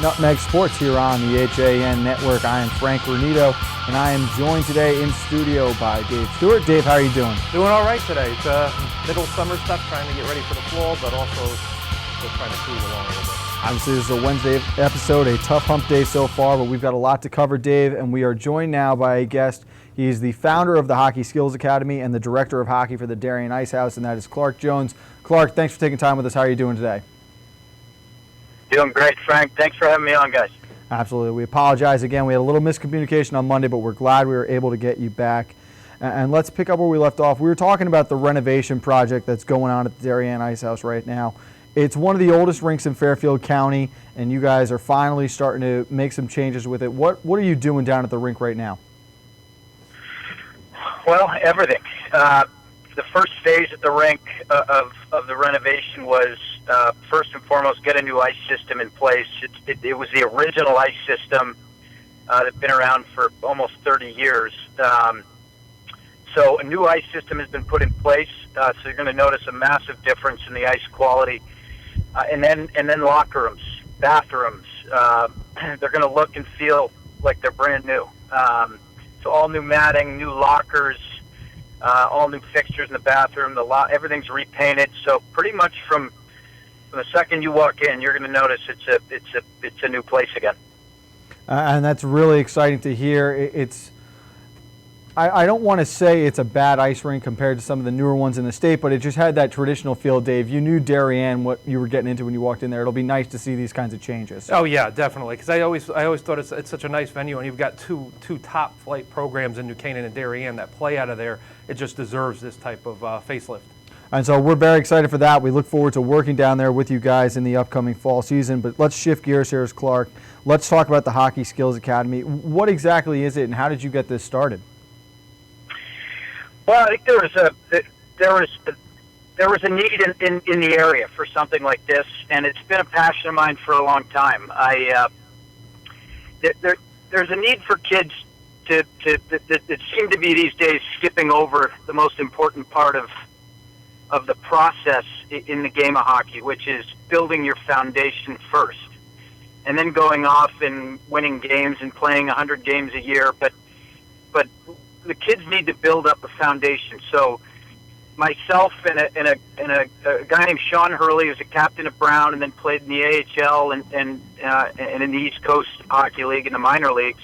Nutmeg Sports here on the HAN Network. I am Frank Granito, and I am joined today in studio by Dave Stewart. Dave, how are you doing? Doing all right today. It's middle summer stuff, trying to get ready for the fall, but also still trying to cruise along a little bit. Obviously, this is a Wednesday episode, a tough hump day so far, but we've got a lot to cover, Dave, and we are joined now by a guest. He's the founder of the Hockey Skills Academy and the director of hockey for the Darien Ice House, and that is Clark Jones. Clark, thanks for taking time with us. How are you doing today? Doing great, Frank. Thanks for having me on, guys. Absolutely. We apologize again. We had a little miscommunication on Monday, but we're glad we were able to get you back. And let's pick up where we left off. We were talking about the renovation project that's going on at the Darien Ice House right now. It's one of the oldest rinks in Fairfield County, and you guys are finally starting to make some changes with it. What are you doing down at the rink right now? Well, everything. The first phase at the rink of the renovation was, first and foremost, get a new ice system in place. It was the original ice system that's been around for almost 30 years. So a new ice system has been put in place, so you're going to notice a massive difference in the ice quality. And then locker rooms, bathrooms, they're going to look and feel like they're brand new. So all new matting, new lockers, all new fixtures in the bathroom. Everything's repainted. So pretty much from the second you walk in, you're going to notice it's a new place again. And that's really exciting to hear. I don't want to say it's a bad ice rink compared to some of the newer ones in the state, but it just had that traditional feel, Dave. You knew Darien, what you were getting into when you walked in there. It'll be nice to see these kinds of changes. Oh yeah, definitely. Because I always thought it's such a nice venue, and you've got two top flight programs in New Canaan and Darien that play out of there. It just deserves this type of facelift. And so we're very excited for that. We look forward to working down there with you guys in the upcoming fall season. But let's shift gears here, as Clark. Let's talk about the Hockey Skills Academy. What exactly is it, and how did you get this started? Well, I think there was a need in the area for something like this, and it's been a passion of mine for a long time. There's a need for kids that seem to be these days skipping over the most important part of the process in the game of hockey, which is building your foundation first, and then going off and winning games and playing 100 games a year. But the kids need to build up a foundation. So myself and a guy named Sean Hurley, who's a captain of Brown and then played in the AHL and in the East Coast Hockey League in the minor leagues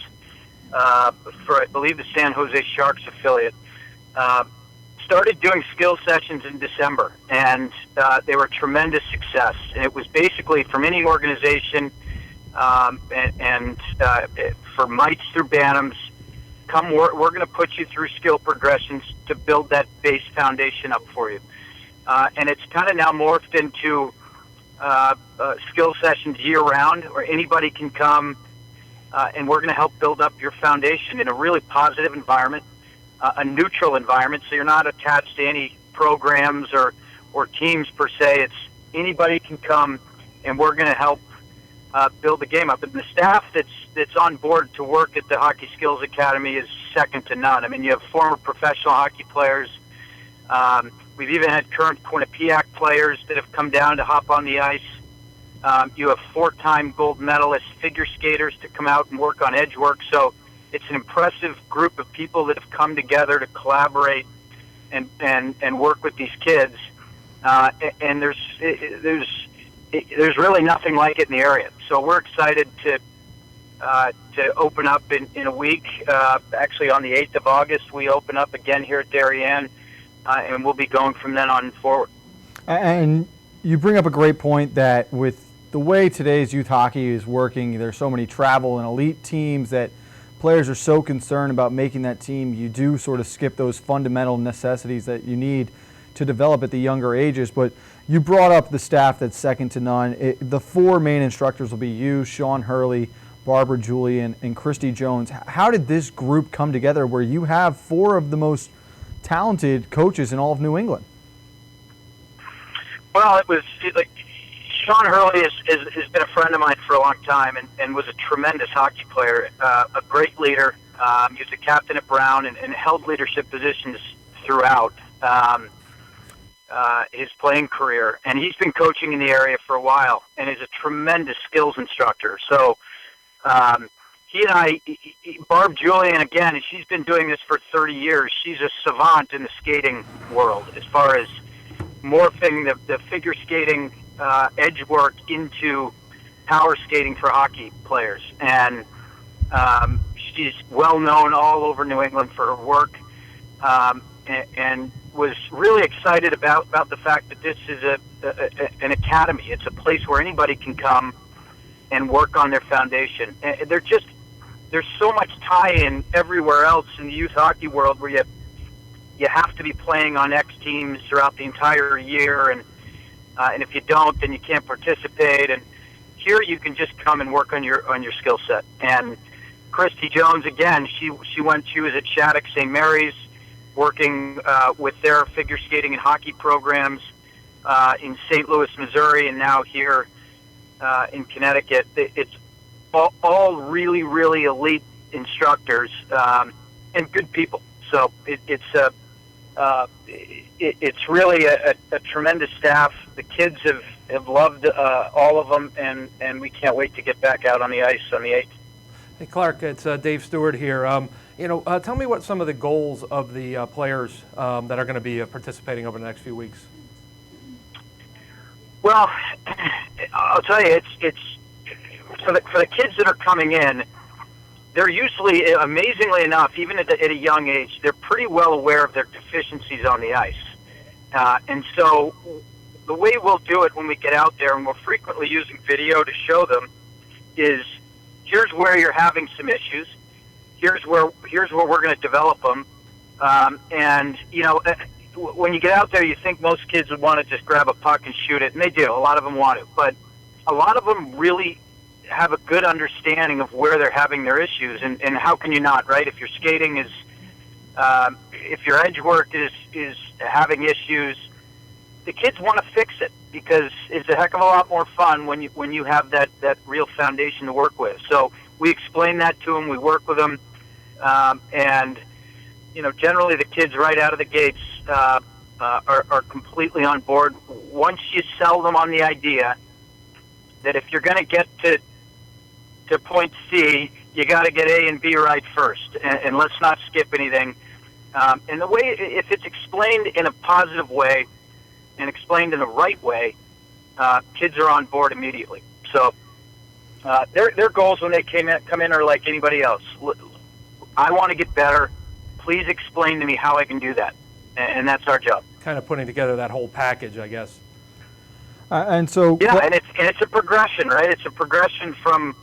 for, I believe, the San Jose Sharks affiliate, started doing skill sessions in December, and they were a tremendous success. And it was basically from any organization and for mites through Bantams, we're going to put you through skill progressions to build that base foundation up for you. And it's kind of now morphed into skill sessions year-round, where anybody can come, and we're going to help build up your foundation in a really positive environment, a neutral environment, so you're not attached to any programs or teams per se. It's anybody can come, and we're going to help build the game up. And the staff that's on board to work at the Hockey Skills Academy is second to none. I mean, you have former professional hockey players. We've even had current Quinnipiac players that have come down to hop on the ice. You have 4-time gold medalist figure skaters to come out and work on edge work. So it's an impressive group of people that have come together to collaborate and work with these kids. And there's really nothing like it in the area. So we're excited to open up in a week. Actually, on the 8th of August, we open up again here at Darien, and we'll be going from then on forward. And you bring up a great point that with the way today's youth hockey is working, there's so many travel and elite teams that players are so concerned about making that team, you do sort of skip those fundamental necessities that you need to develop at the younger ages. But you brought up the staff that's second to none. The 4 main instructors will be you, Sean Hurley, Barbara Julian, and Christy Jones. How did this group come together where you have 4 of the most talented coaches in all of New England? Well, Sean Hurley has been a friend of mine for a long time and was a tremendous hockey player, a great leader. He was a captain at Brown and held leadership positions throughout. his playing career, and he's been coaching in the area for a while, and is a tremendous skills instructor. So he and I, Barb Julian, again, she's been doing this for 30 years. She's a savant in the skating world as far as morphing the figure skating edge work into power skating for hockey players. And she's well known all over New England for her work, and was really excited about the fact that this is an academy. It's a place where anybody can come and work on their foundation. And there's so much tie-in everywhere else in the youth hockey world where you have to be playing on X teams throughout the entire year, and if you don't, then you can't participate. And here you can just come and work on your skill set. And Christy Jones, again, she was at Shattuck St. Mary's, working with their figure skating and hockey programs in St. Louis, Missouri, and now here in Connecticut. It's all really, really elite instructors and good people. So it's really a tremendous staff. The kids have loved all of them, and we can't wait to get back out on the ice on the 8th. Hey, Clark, it's Dave Stewart here. Tell me what some of the goals of the players that are going to be participating over the next few weeks. Well, I'll tell you, it's for the kids that are coming in. They're usually, amazingly enough, even at a young age, they're pretty well aware of their deficiencies on the ice. And so the way we'll do it when we get out there, and we're frequently using video to show them, is here's where you're having some issues. Here's where we're going to develop them. And, when you get out there, you think most kids would want to just grab a puck and shoot it, and they do. A lot of them want to. But a lot of them really have a good understanding of where they're having their issues, and how can you not, right? If your skating is, if your edge work is having issues, the kids want to fix it, because it's a heck of a lot more fun when you have that real foundation to work with. So we explain that to them, we work with them, and generally the kids right out of the gates are completely on board. Once you sell them on the idea that if you're going to get to point C, you got to get A and B right first, and let's not skip anything. And the way, if it's explained in a positive way and explained in the right way, kids are on board immediately. So their goals when they come in are like anybody else. I want to get better. Please explain to me how I can do that, and that's our job. Kind of putting together that whole package, I guess. And so and it's a progression, right? It's a progression from.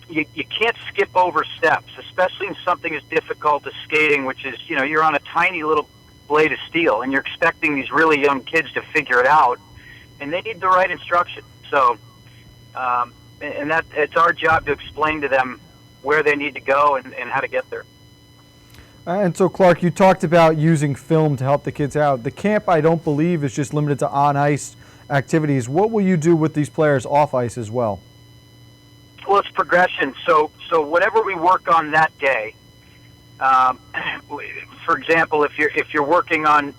You can't skip over steps, especially in something as difficult as skating, which is, you're on a tiny little blade of steel, and you're expecting these really young kids to figure it out, and they need the right instruction. So, and it's our job to explain to them where they need to go and how to get there. And so, Clark, you talked about using film to help the kids out. The camp, I don't believe, is just limited to on-ice activities. What will you do with these players off-ice as well? Well, it's progression. So whatever we work on that day, for example, if you're working on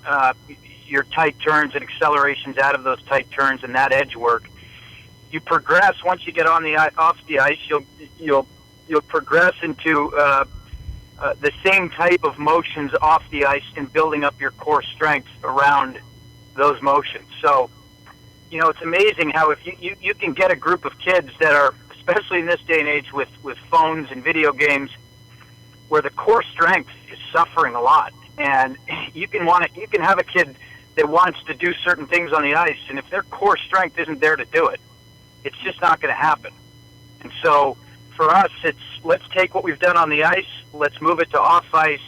your tight turns and accelerations out of those tight turns and that edge work, you progress. Once you get on off the ice, you'll progress into the same type of motions off the ice and building up your core strength around those motions. So, it's amazing how if you can get a group of kids that are, especially in this day and age with phones and video games, where the core strength is suffering a lot, and you can have a kid that wants to do certain things on the ice, and if their core strength isn't there to do it, it's just not going to happen. And so for us, it's let's take what we've done on the ice, let's move it to off ice,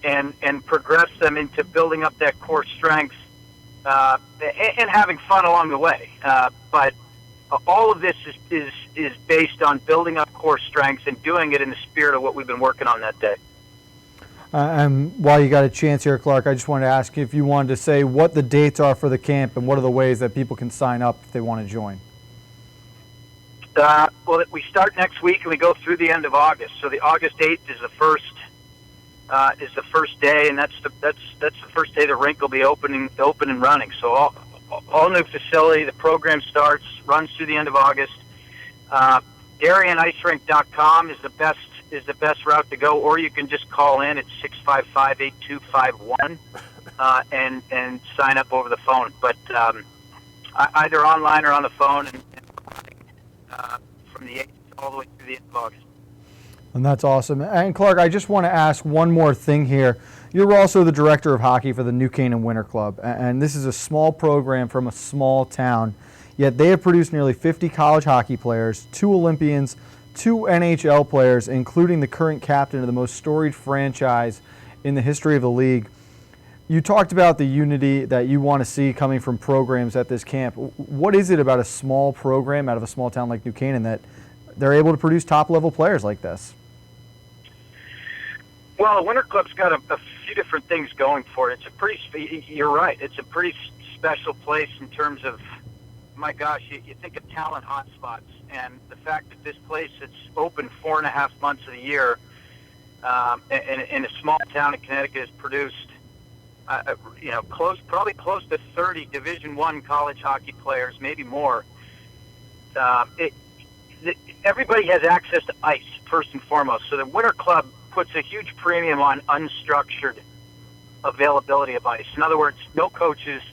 and progress them into building up that core strength and having fun along the way. But all of this is based on building up core strengths and doing it in the spirit of what we've been working on that day. And while you got a chance here, Clark, I just wanted to ask you if you wanted to say what the dates are for the camp and what are the ways that people can sign up if they want to join. Well, we start next week and we go through the end of August. So the August 8th is the first is the first day, and that's the first day the rink will be open and running. So all new facility. The program runs through the end of August. DarienIceRink.com is the best route to go, or you can just call in at 655-8251 and sign up over the phone. But either online or on the phone, and from the 8th all the way through the end of August. And that's awesome. And Clark, I just want to ask one more thing here. You're also the director of hockey for the New Canaan Winter Club, and this is a small program from a small town, yet they have produced nearly 50 college hockey players, 2 Olympians, 2 NHL players, including the current captain of the most storied franchise in the history of the league. You talked about the unity that you want to see coming from programs at this camp. What is it about a small program out of a small town like New Canaan that they're able to produce top-level players like this? Well, the Winter Club's got a few different things going for it. You're right. It's a pretty special place in terms of, my gosh, you think of talent hotspots, and the fact that this place is open 4.5 months of the year in a small town in Connecticut has produced, probably close to 30 Division I college hockey players, maybe more. Everybody has access to ice, first and foremost. So the Winter Club puts a huge premium on unstructured availability of ice. In other words, no coaches.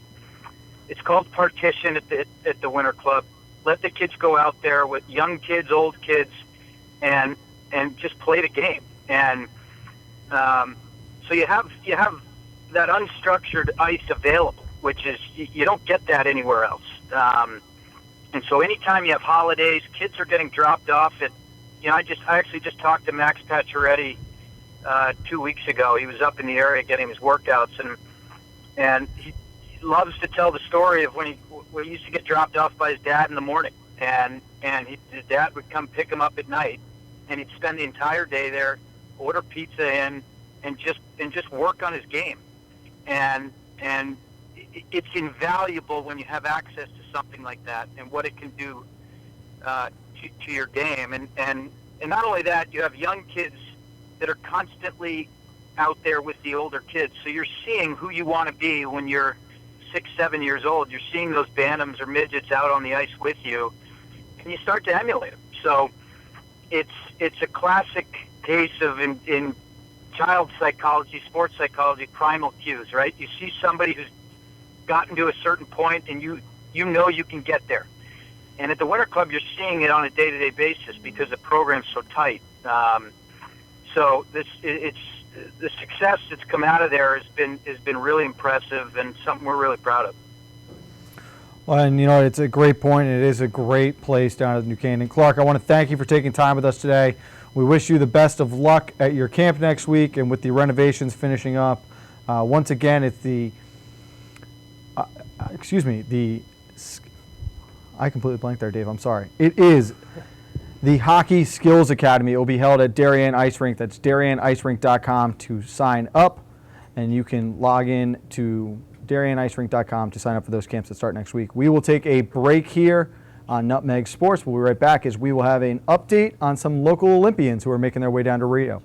It's called partition at the Winter Club. Let the kids go out there with young kids, old kids, and just play the game. And so you have that unstructured ice available, which is you don't get that anywhere else. And so anytime you have holidays, kids are getting dropped off at. I actually just talked to Max Pacioretty 2 weeks ago. He was up in the area getting his workouts, and he loves to tell the story of when he used to get dropped off by his dad in the morning, and his dad would come pick him up at night, and he'd spend the entire day there, order pizza in, and just work on his game, and it's invaluable when you have access to something like that and what it can do to your game, and not only that, you have young kids that are constantly out there with the older kids, so you're seeing who you want to be when you're 6-7 years old. You're seeing those bantams or midgets out on the ice with you, and you start to emulate them. So it's a classic case of in child psychology, sports psychology, primal cues, right? You see somebody who's gotten to a certain point, and you know you can get there. And at the Winter Club, you're seeing it on a day-to-day basis because the program's so tight. So the success that's come out of there has been really impressive and something we're really proud of. Well, and it's a great point. It is a great place down at New Canaan. Clark, I want to thank you for taking time with us today. We wish you the best of luck at your camp next week and with the renovations finishing up. Once again, it's I completely blanked there, Dave. I'm sorry. It is the Hockey Skills Academy. It will be held at Darien Ice Rink. That's DarienIceRink.com to sign up, and you can log in to DarienIceRink.com to sign up for those camps that start next week. We will take a break here on Nutmeg Sports. We'll be right back as we will have an update on some local Olympians who are making their way down to Rio.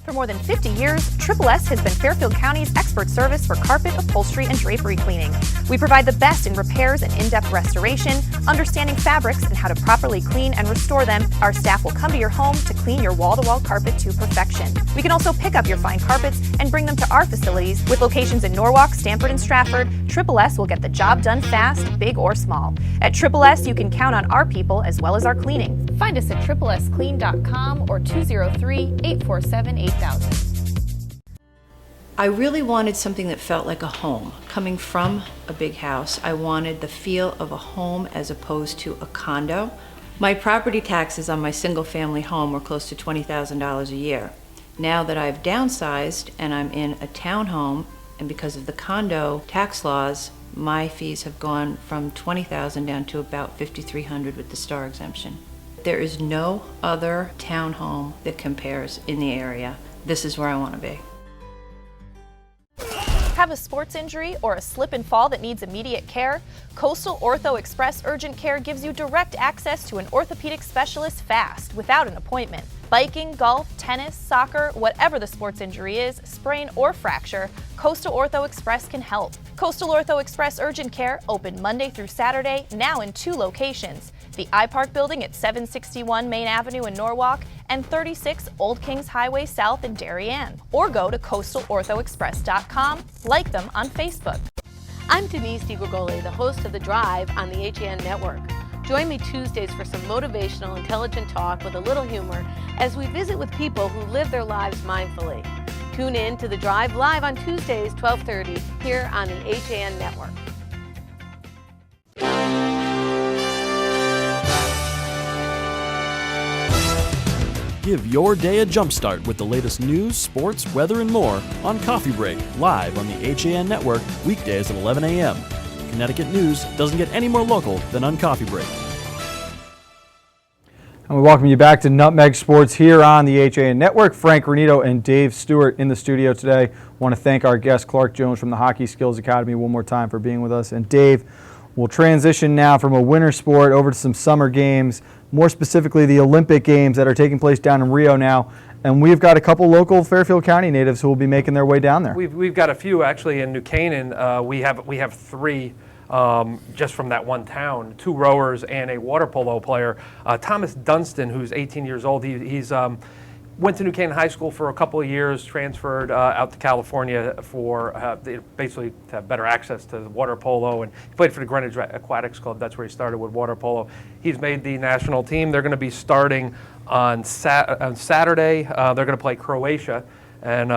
For more than 50 years, Triple S has been Fairfield County's expert service for carpet, upholstery, and drapery cleaning. We provide the best in repairs and in-depth restoration, understanding fabrics and how to properly clean and restore them. Our staff will come to your home to clean your wall-to-wall carpet to perfection. We can also pick up your fine carpets and bring them to our facilities. With locations in Norwalk, Stamford, and Stratford, Triple S will get the job done fast, big or small. At Triple S, you can count on our people as well as our cleaning. Find us at triplesclean.com or 203-847-8000. I really wanted something that felt like a home. Coming from a big house, I wanted the feel of a home as opposed to a condo. My property taxes on my single-family home were close to $20,000 a year. Now that I've downsized and I'm in a townhome, and because of the condo tax laws, my fees have gone from $20,000 down to about $5,300 with the star exemption. There is no other townhome that compares in the area. This is where I want to be. Have a sports injury or a slip and fall that needs immediate care? Coastal Ortho Express Urgent Care gives you direct access to an orthopedic specialist fast, without an appointment. Biking, golf, tennis, soccer, whatever the sports injury is, sprain or fracture, Coastal Ortho Express can help. Coastal Ortho Express Urgent Care, open Monday through Saturday, now in 2 locations. The iPark building at 761 Main Avenue in Norwalk and 36 Old Kings Highway South in Darien. Or go to coastalorthoexpress.com, like them on Facebook. I'm Denise DiGregoli, the host of The Drive on the HAN Network. Join me Tuesdays for some motivational, intelligent talk with a little humor as we visit with people who live their lives mindfully. Tune in to The Drive live on Tuesdays, 12:30, here on the HAN Network. Give your day a jumpstart with the latest news, sports, weather, and more on Coffee Break, live on the HAN Network, weekdays at 11 a.m. Connecticut news doesn't get any more local than on Coffee Break. And we welcome you back to Nutmeg Sports here on the HAN Network. Frank Granito and Dave Stewart in the studio today. Want to thank our guest Clark Jones from the Hockey Skills Academy one more time for being with us. And Dave, we'll transition now from a winter sport over to some summer games, more specifically the Olympic Games that are taking place down in Rio now. And we've got a couple local Fairfield County natives who will be making their way down there. We've got a few actually in New Canaan. We have 3 just from that one town, 2 rowers and a water polo player. Thomas Dunstan, who's 18 years old, he's went to New Canaan High School for a couple of years, transferred out to California for basically to have better access to water polo, and he played for the Greenwich Aquatics Club. That's where he started with water polo. He's made the national team. They're going to be starting on Saturday. They're going to play Croatia, and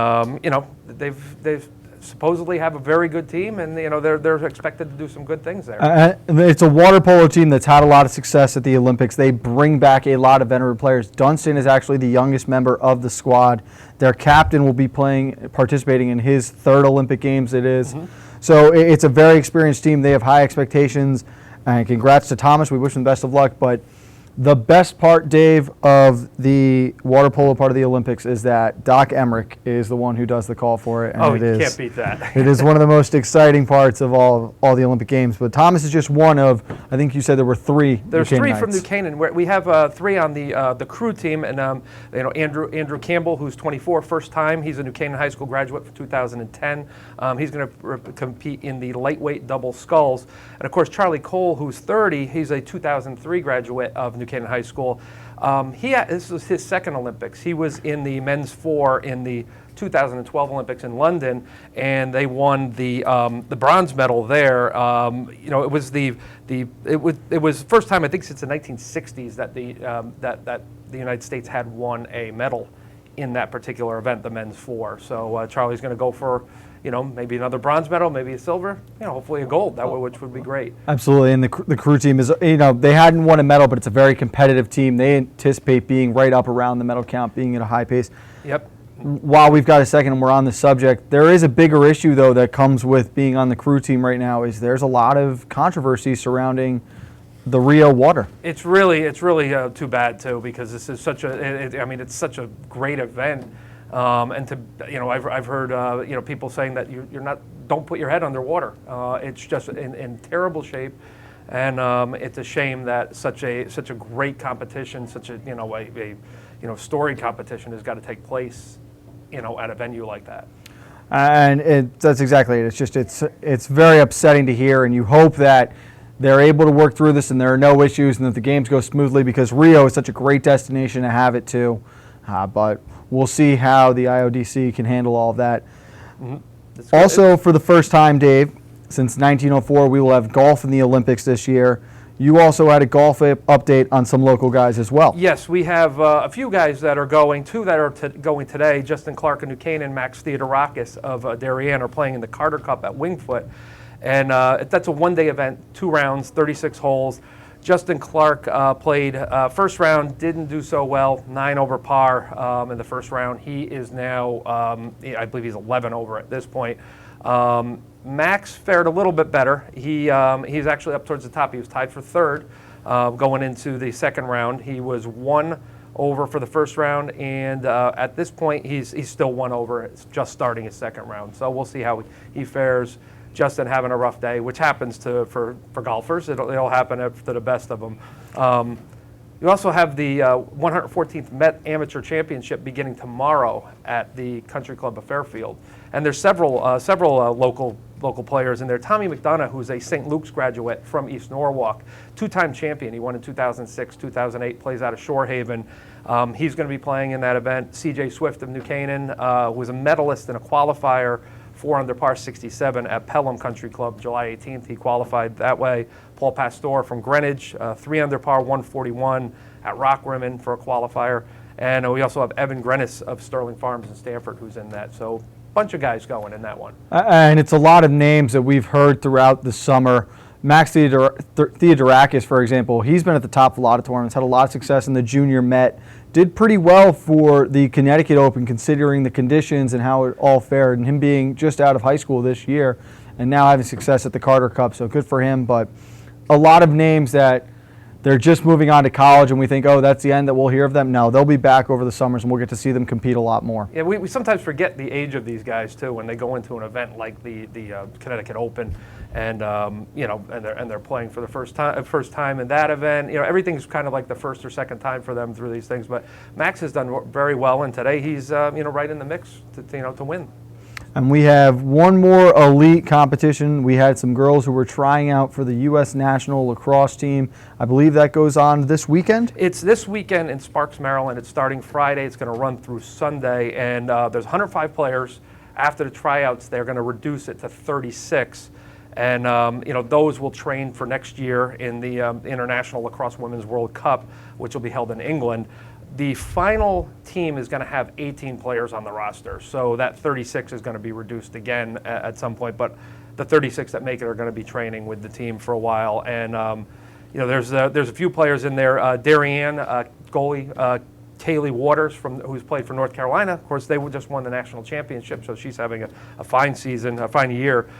they've supposedly have a very good team, and they're expected to do some good things there. It's a water polo team that's had a lot of success at the Olympics. They bring back a lot of veteran players. Dunstan is actually the youngest member of the squad. Their captain will be participating in his 3rd Olympic Games. It is. Mm-hmm. So it's a very experienced team. They have high expectations, and congrats to Thomas. We wish him best of luck. But the best part, Dave, of the water polo part of the Olympics is that Doc Emmerich is the one who does the call for it. And you can't beat that. It is one of the most exciting parts of all the Olympic Games. But Thomas is just one of, I think you said there were 3. There's 3 from New Canaan. We have 3 on the crew team, and Andrew Campbell, who's 24, first time. He's a New Canaan High School graduate for 2010. He's going to compete in the lightweight double sculls. And of course, Charlie Cole, who's 30, he's a 2003 graduate of New Canaan High School. This was his 2nd Olympics. He was in the men's 4 in the 2012 Olympics in London, and they won the bronze medal there. It was it was the first time, I think, since the 1960s that the United States had won a medal in that particular event, the men's 4. So Charlie's going to go for maybe another bronze medal, maybe a silver, hopefully a gold, which would be great. Absolutely, and the crew team is, they hadn't won a medal, but it's a very competitive team. They anticipate being right up around the medal count, being at a high pace. Yep. While we've got a second and we're on the subject, there is a bigger issue, though, that comes with being on the crew team right now, is there's a lot of controversy surrounding the Rio water. It's really too bad, too, because this is it's such a great event. And I've heard people saying that don't put your head underwater. It's just in terrible shape, and it's a shame that such a great competition, such a storied competition has got to take place, at a venue like that. And that's exactly it. It's very upsetting to hear, and you hope that they're able to work through this and there are no issues and that the games go smoothly, because Rio is such a great destination to have it too. But we'll see how the IODC can handle all of that. Mm-hmm. Also, for the first time, Dave, since 1904, we will have golf in the Olympics this year. You also had a golf update on some local guys as well. Yes, we have a few guys that are going, 2 that are going today. Justin Clark of New Canaan, Max Theodorakis of Darien are playing in the Carter Cup at Wingfoot. And that's a one-day event, 2 rounds, 36 holes. Justin Clark played first round, didn't do so well, 9 over par in the first round. He is now, I believe he's 11 over at this point. Max fared a little bit better. He's actually up towards the top. He was tied for 3rd going into the second round. He was 1 over for the first round, and at this point he's still 1 over. It's just starting his second round, so we'll see how he fares. Justin having a rough day, which happens for golfers. It'll happen to the best of them. You also have the 114th Met Amateur Championship beginning tomorrow at the Country Club of Fairfield, and there's several local players in there. Tommy McDonough, who's a St. Luke's graduate from East Norwalk, 2-time champion. He won in 2006, 2008, plays out of Shorehaven. He's going to be playing in that event. C.J. Swift of New Canaan was a medalist in a qualifier 4 under par 67 at Pelham Country Club, July 18th. He qualified that way. Paul Pastor from Greenwich, 3 under par 141 at Rockrimmon for a qualifier. And we also have Evan Grennis of Sterling Farms in Stamford who's in that. So bunch of guys going in that one. And it's a lot of names that we've heard throughout the summer. Max Theodorakis, for example, he's been at the top of a lot of tournaments, had a lot of success in the Junior Met, did pretty well for the Connecticut Open considering the conditions and how it all fared, and him being just out of high school this year and now having success at the Carter Cup, so good for him. But a lot of names that they're just moving on to college and we think, oh, that's the end that we'll hear of them. No, they'll be back over the summers and we'll get to see them compete a lot more. Yeah, we sometimes forget the age of these guys too when they go into an event like the Connecticut Open, and and they're playing for the first time in that event. Everything's kind of like the first or second time for them through these things. But Max has done very well, and today he's right in the mix to win. And we have one more elite competition. We had some girls who were trying out for the U.S. National Lacrosse team. I believe that goes on this weekend? It's this weekend in Sparks, Maryland. It's starting Friday. It's going to run through Sunday. And there's 105 players. After the tryouts, they're going to reduce it to 36. And those will train for next year in the International Lacrosse Women's World Cup, which will be held in England. The final team is going to have 18 players on the roster, so that 36 is going to be reduced again at some point. But the 36 that make it are going to be training with the team for a while. And there's a few players in there. Darien, goalie Kaylee Waters who's played for North Carolina. Of course, they just won the national championship, so she's having a fine season, a fine year.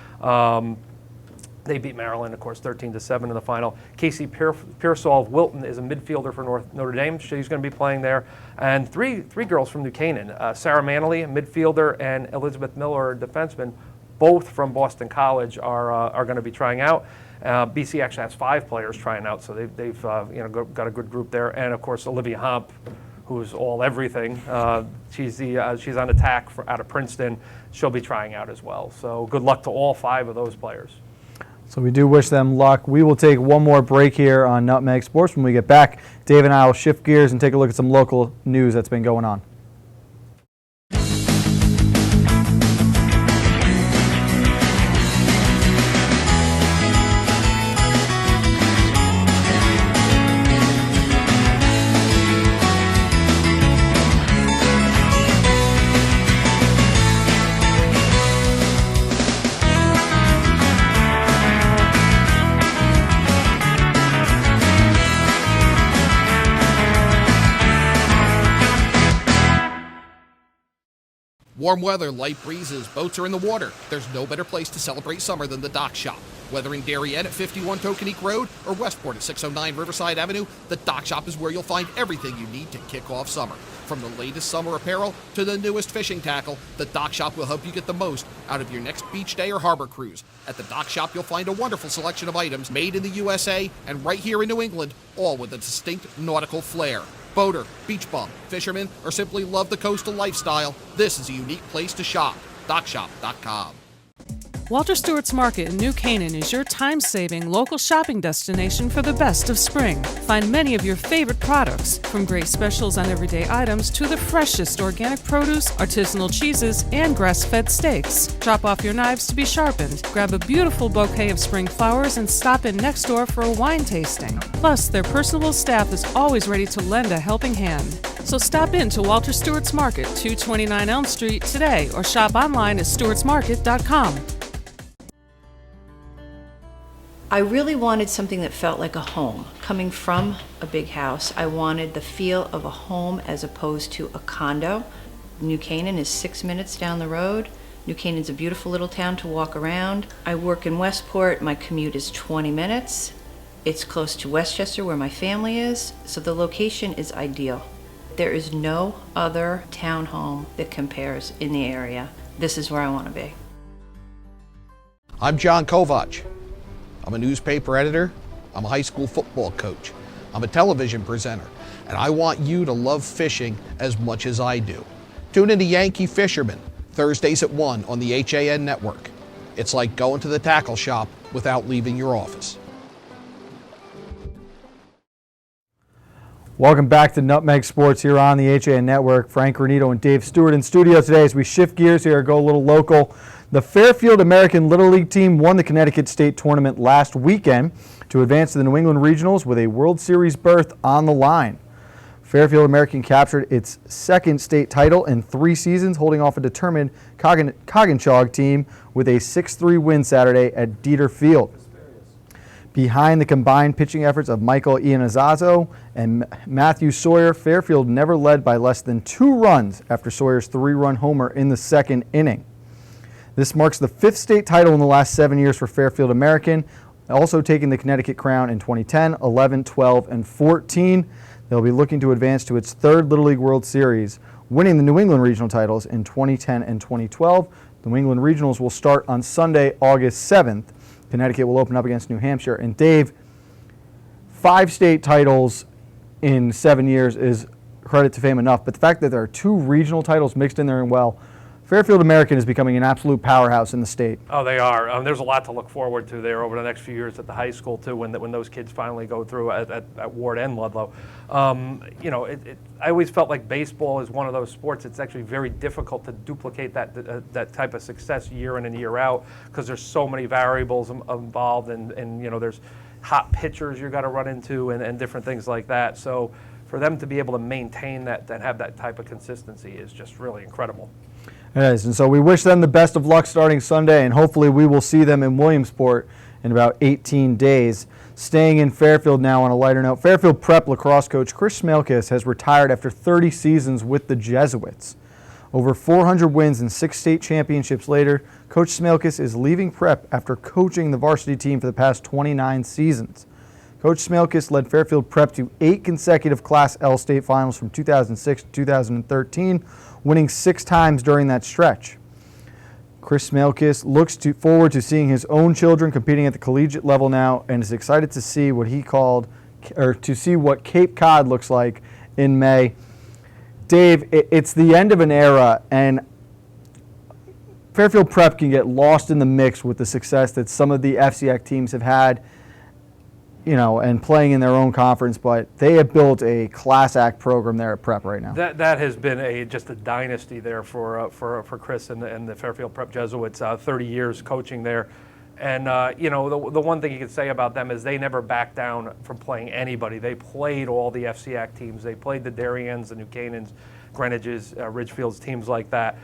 They beat Maryland, of course, 13-7 in the final. Casey Pearsall of Wilton is a midfielder for Notre Dame. She's going to be playing there. And three girls from New Canaan, Sarah Manley, a midfielder, and Elizabeth Miller, a defenseman, both from Boston College, are going to be trying out. BC actually has 5 players trying out, so they've got a good group there. And of course, Olivia Homp, who's all everything. She's on attack out of Princeton. She'll be trying out as well. So good luck to all 5 of those players. So we do wish them luck. We will take one more break here on Nutmeg Sports. When we get back, Dave and I will shift gears and take a look at some local news that's been going on. Warm weather, light breezes, boats are in the water. There's no better place to celebrate summer than the Dock Shop. Whether in Darien at 51 Tokenique Road or Westport at 609 Riverside Avenue, the Dock Shop is where you'll find everything you need to kick off summer. From the latest summer apparel to the newest fishing tackle, the Dock Shop will help you get the most out of your next beach day or harbor cruise. At the Dock Shop, you'll find a wonderful selection of items made in the USA and right here in New England, all with a distinct nautical flair. Boater, beach bum, fisherman, or simply love the coastal lifestyle, this is a unique place to shop. DockShop.com. Walter Stewart's Market in New Canaan is your time-saving local shopping destination for the best of spring. Find many of your favorite products, from great specials on everyday items to the freshest organic produce, artisanal cheeses, and grass-fed steaks. Drop off your knives to be sharpened, grab a beautiful bouquet of spring flowers, and stop in next door for a wine tasting. Plus, their personable staff is always ready to lend a helping hand. So stop in to Walter Stewart's Market, 229 Elm Street today, or shop online at stewartsmarket.com. I really wanted something that felt like a home. Coming from a big house, I wanted the feel of a home as opposed to a condo. New Canaan is 6 minutes down the road. New Canaan's a beautiful little town to walk around. I work in Westport. My commute is 20 minutes. It's close to Westchester where my family is, so the location is ideal. There is no other townhome that compares in the area. This is where I want to be. I'm John Kovach. I'm a newspaper editor. I'm a high school football coach. I'm a television presenter. And I want you to love fishing as much as I do. Tune into Yankee Fisherman, Thursdays at 1 on the HAN Network. It's like going to the tackle shop without leaving your office. Welcome back to Nutmeg Sports here on the HAN Network. Frank Granito and Dave Stewart in studio today as we shift gears here, go a little local. The Fairfield American Little League team won the Connecticut State Tournament last weekend to advance to the New England Regionals with a World Series berth on the line. Fairfield American captured its second state title in 3 seasons, holding off a determined Coggins team with a 6-3 win Saturday at Dieter Field. Behind the combined pitching efforts of Michael Iannazzazzo and Matthew Sawyer, Fairfield never led by less than 2 runs after Sawyer's 3-run homer in the second inning. This marks the 5th state title in the last 7 years for Fairfield American, also taking the Connecticut crown in 2010, 11, 12, and 14. They'll be looking to advance to its 3rd Little League World Series, winning the New England Regional titles in 2010 and 2012. The New England Regionals will start on Sunday, August 7th. Connecticut will open up against New Hampshire. And Dave, 5 state titles in 7 years is credit to fame enough. But the fact that there are 2 regional titles mixed in there and well, Fairfield American is becoming an absolute powerhouse in the state. Oh, they are. There's a lot to look forward to there over the next few years at the high school, too, when those kids finally go through at Ward and Ludlow. I always felt like baseball is one of those sports. It's actually very difficult to duplicate that type of success year in and year out because there's so many variables involved, and there's hot pitchers you got to run into and different things like that. So for them to be able to maintain that and have that type of consistency is just really incredible. It is, and so we wish them the best of luck starting Sunday, and hopefully we will see them in Williamsport in about 18 days. Staying in Fairfield now on a lighter note, Fairfield Prep lacrosse coach Chris Smelkis has retired after 30 seasons with the Jesuits. Over 400 wins and 6 state championships later, Coach Smelkis is leaving Prep after coaching the varsity team for the past 29 seasons. Coach Smelkis led Fairfield Prep to 8 consecutive Class L state finals from 2006 to 2013, winning 6 times during that stretch. Chris Smelkis looks forward to seeing his own children competing at the collegiate level now, and is excited to see what Cape Cod looks like in May. Dave, it's the end of an era, and Fairfield Prep can get lost in the mix with the success that some of the FCAC teams have had, and playing in their own conference, but they have built a class act program there at Prep right now. That has been just a dynasty there for Chris and the Fairfield Prep Jesuits. 30 years coaching there, and the one thing you can say about them is they never backed down from playing anybody. They played all the FCAC teams. They played the Dariens, the New Canaans, Greenwiches, Ridgefields, teams like that.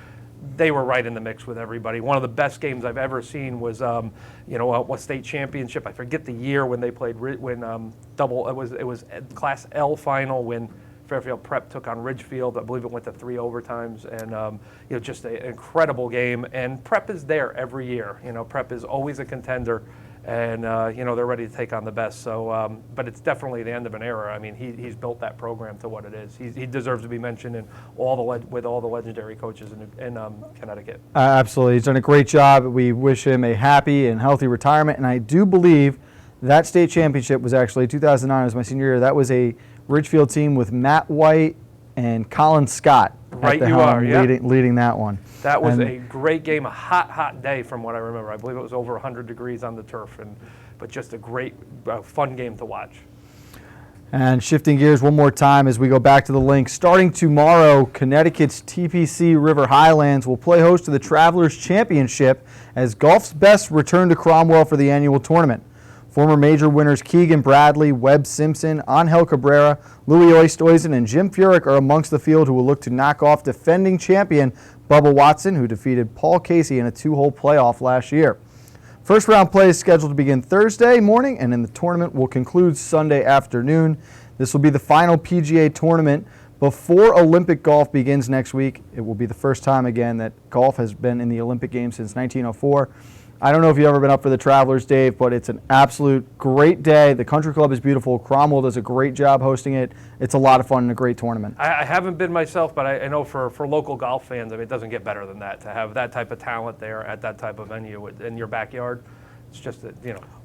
They were right in the mix with everybody. One of the best games I've ever seen was, what state championship? I forget the year when they played. It was Class L final when Fairfield Prep took on Ridgefield. I believe it went to 3 overtimes, and just an incredible game. And Prep is there every year. Prep is always a contender, and they're ready to take on the best. So, but it's definitely the end of an era. I mean, he's built that program to what it is. He deserves to be mentioned with all the legendary coaches in Connecticut. Absolutely, he's done a great job. We wish him a happy and healthy retirement. And I do believe that state championship was actually 2009. Was my senior year. That was a Ridgefield team with Matt White and Colin Scott. Right, you are, yeah. Leading that one. That was a great game, a hot day from what I remember. I believe it was over 100 degrees on the turf, but just a great, fun game to watch. And shifting gears one more time as we go back to the link. Starting tomorrow, Connecticut's TPC River Highlands will play host to the Travelers Championship as Golf's Best return to Cromwell for the annual tournament. Former major winners Keegan Bradley, Webb Simpson, Angel Cabrera, Louis Oisthuizen, and Jim Furyk are amongst the field who will look to knock off defending champion Bubba Watson, who defeated Paul Casey in a 2-hole playoff last year. First round play is scheduled to begin Thursday morning, and then the tournament will conclude Sunday afternoon. This will be the final PGA tournament before Olympic golf begins next week. It will be the first time again that golf has been in the Olympic Games since 1904. I don't know if you've ever been up for the Travelers, Dave, but it's an absolute great day. The country club is beautiful. Cromwell does a great job hosting it. It's a lot of fun and a great tournament. I haven't been myself, but I know for local golf fans, I mean, it doesn't get better than that. To have that type of talent there at that type of venue in your backyard, it's just,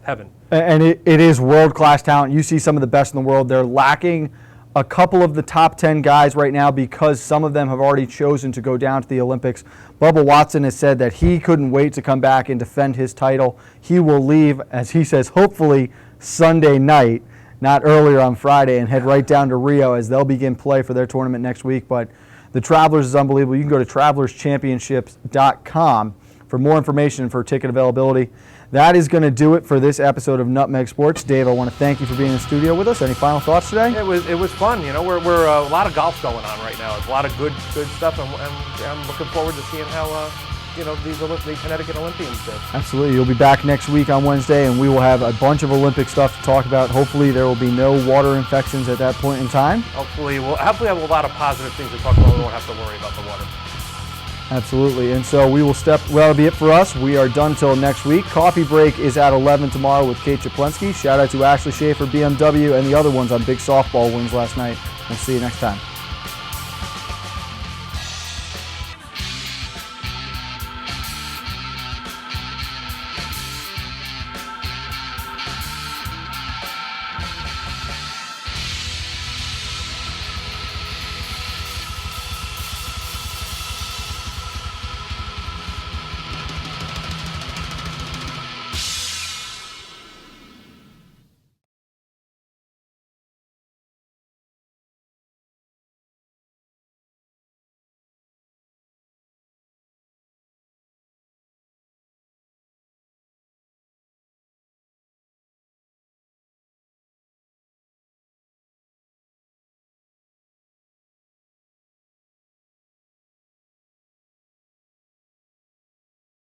heaven. And it is world-class talent. You see some of the best in the world. They're lacking a couple of the top 10 guys right now because some of them have already chosen to go down to the Olympics. Bubba Watson has said that he couldn't wait to come back and defend his title. He will leave, as he says, hopefully Sunday night, not earlier on Friday, and head right down to Rio as they'll begin play for their tournament next week. But the Travelers is unbelievable. You can go to travelerschampionships.com for more information and for ticket availability. That is going to do it for this episode of Nutmeg Sports. Dave, I want to thank you for being in the studio with us. Any final thoughts today? It was fun. We're a lot of golf going on right now. It's a lot of good stuff, and I'm looking forward to seeing how the Connecticut Olympians do. Absolutely. You'll be back next week on Wednesday, and we will have a bunch of Olympic stuff to talk about. Hopefully there will be no water infections at that point in time. Hopefully we'll have a lot of positive things to talk about. We won't have to worry about the water. Absolutely. And so we will that'll be it for us. We are done till next week. Coffee break is at 11 tomorrow with Kate Chaplensky. Shout out to Ashley Schaefer, BMW, and the other ones on big softball wins last night. We'll see you next time.